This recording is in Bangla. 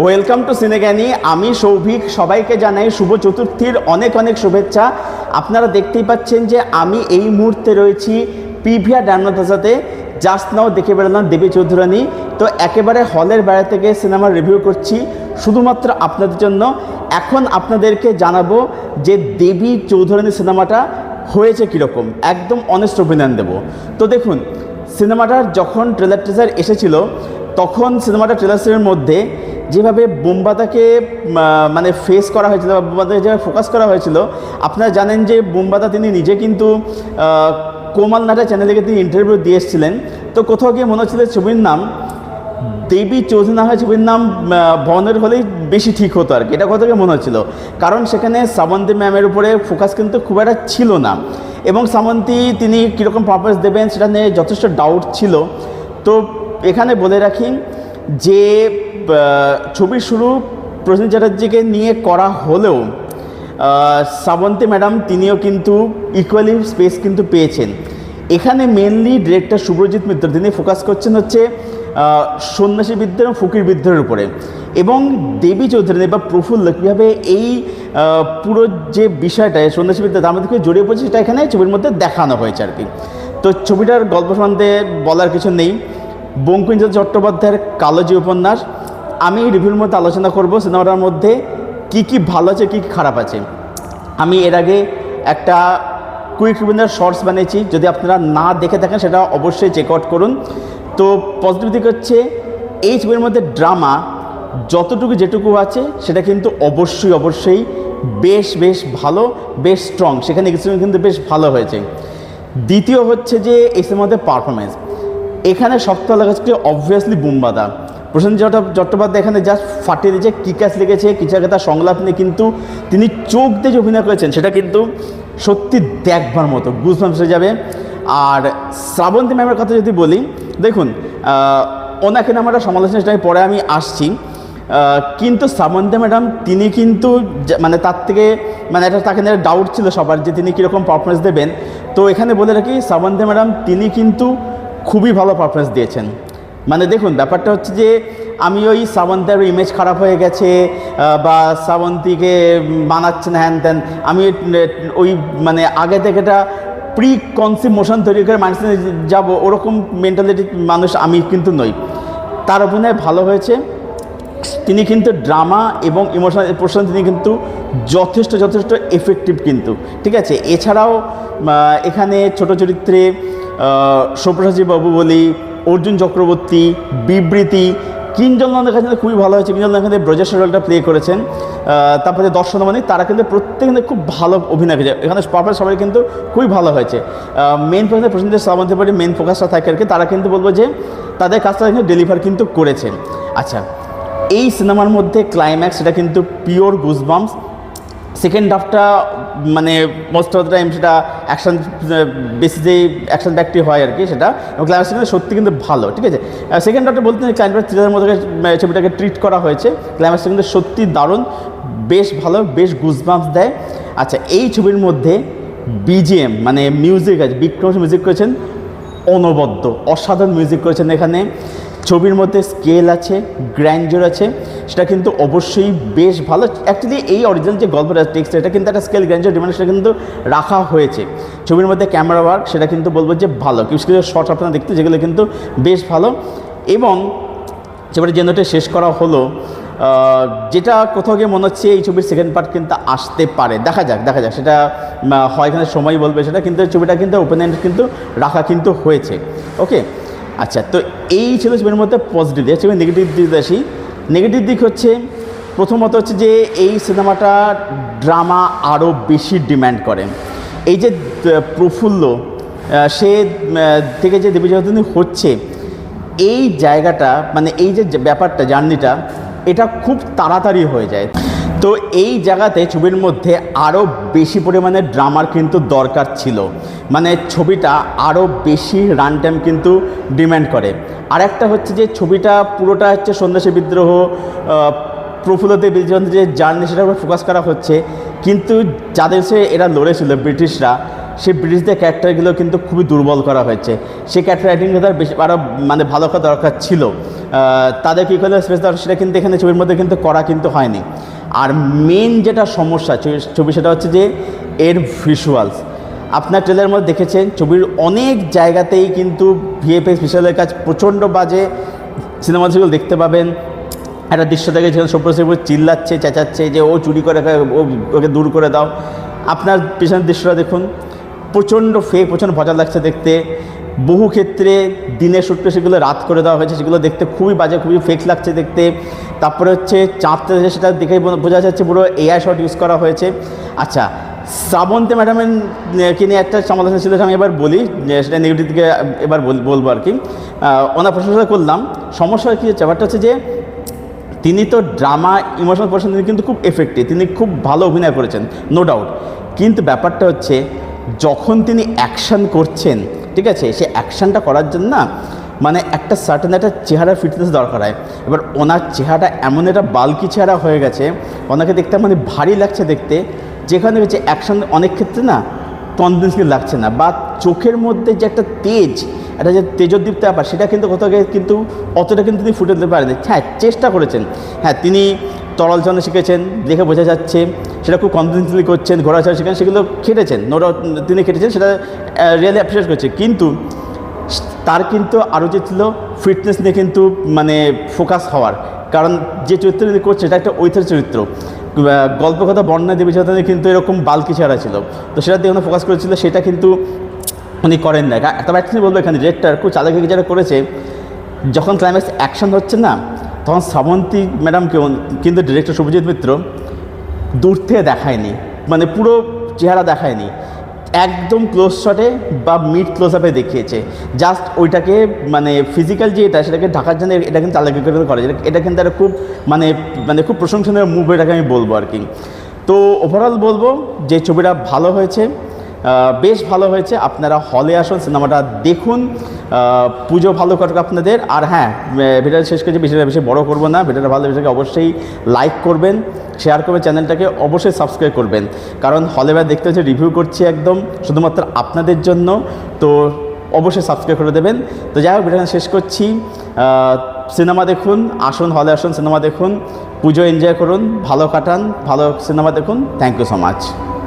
Welcome to সিনেজ্ঞানী। আমি সৌভিক, সবাইকে জানাই শুভ চতুর্থীর অনেক অনেক শুভেচ্ছা। আপনারা দেখতেই পাচ্ছেন যে আমি এই মুহূর্তে রয়েছি পিভিআর ডায়মন্ড প্লাজাতে। জাস্ট নাও দেখে বেরোলাম দেবী চৌধুরানী। তো একেবারে হলের বাইরে থেকে সিনেমার রিভিউ করছি শুধুমাত্র আপনাদের জন্য। এখন আপনাদেরকে জানাবো যে দেবী চৌধুরানী সিনেমাটা হয়েছে কীরকম, একদম অনেস্ট ওপিনিয়ন দেবো। তো দেখুন, সিনেমাটার যখন ট্রেলার এসেছিল তখন সিনেমাটা ট্রেলারের মধ্যে যেভাবে বোমবাদাকে মানে ফেস করা হয়েছিল বা বোমবাদাকে যেভাবে ফোকাস করা হয়েছিল, আপনারা জানেন যে বোমবাদা তিনি নিজে কিন্তু কোমাল নাটা চ্যানেলে তিনি ইন্টারভিউ দিয়ে এসেছিলেন। তো কোথাও গিয়ে মনে হচ্ছিল ছবির নাম দেবী চৌধুরী না হয় ছবির নাম বনের হলেই বেশি ঠিক হতো আর কি, এটা কোথাও গিয়ে মনে হচ্ছিল। কারণ সেখানে শ্রাবন্তী ম্যামের উপরে ফোকাস কিন্তু খুব একটা ছিল না, এবং শ্রাবন্তী তিনি কীরকম পারফরমেন্স দেবেন সেটা নিয়ে যথেষ্ট ডাউট ছিল। তো এখানে বলে রাখি যে ছবির শুরু প্রসেনজিৎ চ্যাটার্জিকে নিয়ে করা হলেও শ্রাবন্তী ম্যাডাম তিনিও কিন্তু ইকুয়ালি স্পেস কিন্তু পেয়েছেন। এখানে মেনলি ডিরেক্টর শুভ্রজিৎ মিত্র তিনি ফোকাস করছেন হচ্ছে সন্ন্যাসী বিদ্যা এবং ফকির বিদ্যার উপরে, এবং দেবী চৌধুরানী বা প্রফুল্ল কীভাবে এই পুরো যে বিষয়টা সন্ন্যাসী বিদ্যা তার মধ্যে জড়িয়ে পড়ছে সেটা এখানে ছবির মধ্যে দেখানো হয়েছে আর কি। তো ছবিটার গল্প সম্বন্ধে বলার কিছু নেই। বঙ্কিমচন্দ্র চট্টোপাধ্যায়ের কালোজি উপন্যাস। আমি রিভিউর মধ্যে আলোচনা করব সিনেমাটার মধ্যে কি কি ভালো আছে কি কি খারাপ আছে। আমি এর আগে একটা কুইক রিভিউর শর্টস বানিয়েছি, যদি আপনারা না দেখে থাকেন সেটা অবশ্যই চেক আউট করুন। তো পজিটিভ দিক হচ্ছে এই ছবির মধ্যে ড্রামা যেটুকু আছে সেটা কিন্তু অবশ্যই বেশ ভালো, বেশ স্ট্রং, সেখানে কিছু কিন্তু বেশ ভালো হয়েছে। দ্বিতীয় হচ্ছে যে এই সিনেমার মধ্যে পারফরমেন্স, এখানে সপ্তাহ লাগাচ্ছে অবভিয়াসলি বোমবাদা। প্রসেনজিৎ চট্টোপাধ্যায় এখানে জাস্ট ফাটিয়ে দিয়েছে, কিকাস লেগেছে, কিছু আগে তার সংলাপ নিয়ে কিন্তু তিনি চোখ দিয়ে যে অভিনয় করেছেন সেটা কিন্তু সত্যি দেখবার মতো, গুজবাম্পস হয়ে যাবে। আর শ্রাবন্তী ম্যামের কথা যদি বলি, দেখুন ওনাকে নিয়ে আমরা সমালোচনা পরে আমি আসছি, কিন্তু শ্রাবন্তী ম্যাডাম তিনি কিন্তু মানে তার থেকে মানে এটা তাকে নিয়ে ডাউট ছিল সবার যে তিনি কীরকম পারফরমেন্স দেবেন। তো এখানে বলে রাখি শ্রাবন্তী ম্যাডাম তিনি কিন্তু খুবই ভালো পারফরমেন্স দিয়েছেন। মানে দেখুন ব্যাপারটা হচ্ছে যে আমি ওই শ্রাবন্তীর ইমেজ খারাপ হয়ে গেছে বা শ্রাবন্তীকে বানাচ্ছে না হ্যান ত্যান, আমি ওই মানে আগে থেকে এটা প্রি কনসিভ মোশন তৈরি করে মানুষের যাব ওরকম মেন্টালিটির মানুষ আমি কিন্তু নই। তার অভিনয় ভালো হয়েছে, তিনি কিন্তু ড্রামা এবং ইমোশনাল পোর্শন তিনি কিন্তু যথেষ্ট এফেক্টিভ কিন্তু, ঠিক আছে। এছাড়াও এখানে ছোট চরিত্রে সব্যসাচী বাবু বলি, অর্জুন চক্রবর্তী, বিবৃতি, কিঞ্জল নন্দের কাছে খুবই ভালো হয়েছে। কিঞ্জল নন্দ ব্রজেশ্বর রোলটা প্লে করেছেন। তারপরে দর্শন মানিক, তারা কিন্তু প্রত্যেকে খুব ভালো অভিনয় করেছে। এখানে পারফরমেন্স সবাই কিন্তু খুবই ভালো হয়েছে। Main focus Prosenjit Srabanti party main ফোকাসটা থাকে আর কি, তারা কিন্তু বলবো যে তাদের কাজটা কিন্তু ডেলিভার কিন্তু করেছেন। আচ্ছা, এই সিনেমার মধ্যে ক্লাইম্যাক্স সেটা কিন্তু পিওর গুজবাম্পস। সেকেন্ড হাফটা মানে মোস্ট অফ দ্য টাইম সেটা অ্যাকশন বেশি যেই অ্যাকশন ব্যাকটি হয় আর কি সেটা, এবং ক্লাইম্যাক্স কিন্তু সত্যি কিন্তু ভালো, ঠিক আছে। সেকেন্ড হাফটা বলতে ক্লাইম্যাক্স থ্রিলারের মধ্যে ছবিটাকে ট্রিট করা হয়েছে। ক্লাইম্যাক্সটা কিন্তু সত্যি দারুণ, বেশ ভালো, বেশ গুজবাম্পস দেয়। আচ্ছা, এই ছবির মধ্যে বিজিএম মানে মিউজিক আছে, বিক্রম মিউজিক করেছেন অনবদ্য, অসাধারণ মিউজিক করেছেন এখানে। ছবির মধ্যে স্কেল আছে, গ্র্যান্ডিওর আছে, সেটা কিন্তু অবশ্যই বেশ ভালো। অ্যাকচুয়ালি এই অরিজিনাল যে গল্পটা টেক্সট এটা কিন্তু একটা স্কেল গ্র্যান্ডিওর ডিমান্ড সেটা কিন্তু রাখা হয়েছে। ছবির মধ্যে ক্যামেরা ওয়ার্ক সেটা কিন্তু বলবো যে ভালো, কিছু শর্টস আপনারা দেখতে যেগুলো কিন্তু বেশ ভালো। এবং ছবিটা যে শেষ করা হলো, যেটা কোথাও গিয়ে মনে হচ্ছে এই ছবির সেকেন্ড পার্ট কিন্তু আসতে পারে, দেখা যাক সেটা হয় এখানে সময় বলবে সেটা, কিন্তু ছবিটা কিন্তু ওপেন এন্ড কিন্তু রাখা কিন্তু হয়েছে। ওকে, আচ্ছা, তো এই ছিল ছবির মধ্যে পজিটিভ দিক। ছবির নেগেটিভ দিক আসি। নেগেটিভ দিক হচ্ছে প্রথমত হচ্ছে যে এই সিনেমাটা ড্রামা আরও বেশি ডিম্যান্ড করে। এই যে প্রফুল্ল সে থেকে যে দেবী চৌধুরানী হচ্ছে, এই জায়গাটা মানে এই যে ব্যাপারটা জার্নিটা এটা খুব তাড়াতাড়ি হয়ে যায়। তো এই জায়গাতে ছবির মধ্যে আরও বেশি পরিমাণে ড্রামার কিন্তু দরকার ছিল, মানে ছবিটা আরও বেশি রান টাইম কিন্তু ডিম্যান্ড করে। আর একটা হচ্ছে যে ছবিটা পুরোটা হচ্ছে সন্ন্যাসী বিদ্রোহ, প্রফুল্ল দেবী যে জার্নি সেটার উপর ফোকাস করা হচ্ছে, কিন্তু যাদের সে এরা লড়েছিল ব্রিটিশরা সেই ব্রিটিশদের ক্যারেক্টারগুলো কিন্তু খুবই দুর্বল করা হয়েছে। সেই ক্যারেক্টার রাইটিংটা তার বেশি আরও মানে ভালো করা দরকার ছিল। তাদের কী করে স্পেস দরকার সেটা কিন্তু এখানে ছবির মধ্যে কিন্তু করা কিন্তু হয়নি। আর মেন যেটা সমস্যা ছবি সেটা হচ্ছে যে এর ভিজুয়ালস। আপনার ট্রেলারের মধ্যে দেখেছেন ছবির অনেক জায়গাতেই কিন্তু ভিএফএক্স ভিজুয়ালের কাজ প্রচণ্ড বাজে। সিনেমা যেগুলো দেখতে পাবেন একটা দৃশ্য থেকে যেখানে সব্যসাচীর উপর চিল্লাচ্ছে চেঁচাচ্ছে যে ও চুরি করে ওকে দূর করে দাও। আপনার পেছনের দৃশ্যটা দেখুন, প্রচণ্ড ফেক, প্রচণ্ড ভজা লাগছে দেখতে। বহু ক্ষেত্রে দিনের শ্যুট করে সেগুলো রাত করে দেওয়া হয়েছে, সেগুলো দেখতে খুবই বাজে, খুবই ফেক লাগছে দেখতে। তারপরে হচ্ছে চাঁদতে সেটা দেখেই বোঝা যাচ্ছে পুরো এআই শট ইউজ করা হয়েছে। আচ্ছা, শ্রাবন্তী ম্যাডামের কে নিয়ে একটা সমালোচনা ছিল, আমি এবার বলি, সেটা নেগেটিভ দিকে এবার বলবো আর কি। ওনার প্রশংসা করলাম। সমস্যা কী হচ্ছে, ব্যাপারটা হচ্ছে যে তিনি তো ড্রামা ইমোশনাল পোর্শন তিনি কিন্তু খুব এফেক্টিভ, তিনি খুব ভালো অভিনয় করেছেন, নো ডাউট। কিন্তু ব্যাপারটা হচ্ছে যখন তিনি অ্যাকশান করছেন, ঠিক আছে, সে অ্যাকশানটা করার জন্য না মানে একটা সার্টেন একটা চেহারা ফিটনেস দরকার হয়। এবার ওনার চেহারাটা এমন একটা বাল্কি চেহারা হয়ে গেছে, ওনাকে দেখতে মানে ভারী লাগছে দেখতে, যেখানে হচ্ছে অ্যাকশান অনেক ক্ষেত্রে না কনভিন্সিং লাগছে না, বা চোখের মধ্যে যে একটা তেজ, একটা যে তেজোদ্দীপ্ত ব্যাপার, সেটা কিন্তু কোথাও কিন্তু অতটা কিন্তু তিনি ফুটে দিতে পারেনি। হ্যাঁ, চেষ্টা করেছেন, হ্যাঁ তিনি তরল চালানো শিখেছেন, দেখে বোঝা যাচ্ছে, সেটা খুব কনফিডেন্সলি করছেন, ঘোরাছড়া শিখেন, সেগুলো খেটেছেন, নোটা তিনি খেটেছেন, সেটা রিয়েলি অ্যাপ্রিসিয়েট করছে। কিন্তু তার কিন্তু আরও যে ছিল ফিটনেস নিয়ে কিন্তু মানে ফোকাস হওয়ার, কারণ যে চরিত্র তিনি করছে এটা একটা ঐতিহাসিক চরিত্র, গল্পকথা বর্ণনা দেবী চরিত্র কিন্তু এরকম বাল্কি চেহারা ছিল, তো সেটা দিয়ে ওনার ফোকাস করেছিল, সেটা কিন্তু উনি করেন না। তবে একটা বলবো এখানে ডিরেক্টর খুব চালাকি যারা করেছে, যখন ক্লাইম্যাক্স অ্যাকশন হচ্ছে না তখন শ্রাবন্তী ম্যাডামকে কিন্তু ডিরেক্টর শুভজিৎ মিত্র দূর থেকে দেখায়নি, মানে পুরো চেহারা দেখায়নি, একদম ক্লোজ শটে বা মিড ক্লোজ আপে দেখিয়েছে। জাস্ট ওইটাকে মানে ফিজিক্যাল যে এটা সেটাকে ঢাকার জন্য এটা কিন্তু চালাকি করে, এটা কিন্তু একটা খুব মানে খুব প্রশংসনীয় মুভ, এটাকে আমি বলবো আর কি। তো ওভারঅল বলবো যে ছবিটা ভালো হয়েছে, বেশ ভালো হয়েছে। আপনারা হলে আসুন, সিনেমাটা দেখুন, পুজো ভালো কাটুক আপনাদের। আর হ্যাঁ, ভিডিওটা শেষ করেছি, ভিডিওটা বেশি বড় করবো না, ভিডিওটা ভালো ভিডিওটাকে অবশ্যই লাইক করবেন, শেয়ার করবেন, চ্যানেলটাকে অবশ্যই সাবস্ক্রাইব করবেন, কারণ হলে দেখতে হচ্ছে রিভিউ করছি একদম শুধুমাত্র আপনাদের জন্য, তো অবশ্যই সাবস্ক্রাইব করে দেবেন। তো যাই হোক, ভিডিওটা শেষ করছি। সিনেমা দেখুন, আসুন হলে আসুন, সিনেমা দেখুন, পুজো এনজয় করুন, ভালো কাটান, ভালো সিনেমা দেখুন। Thank you so much.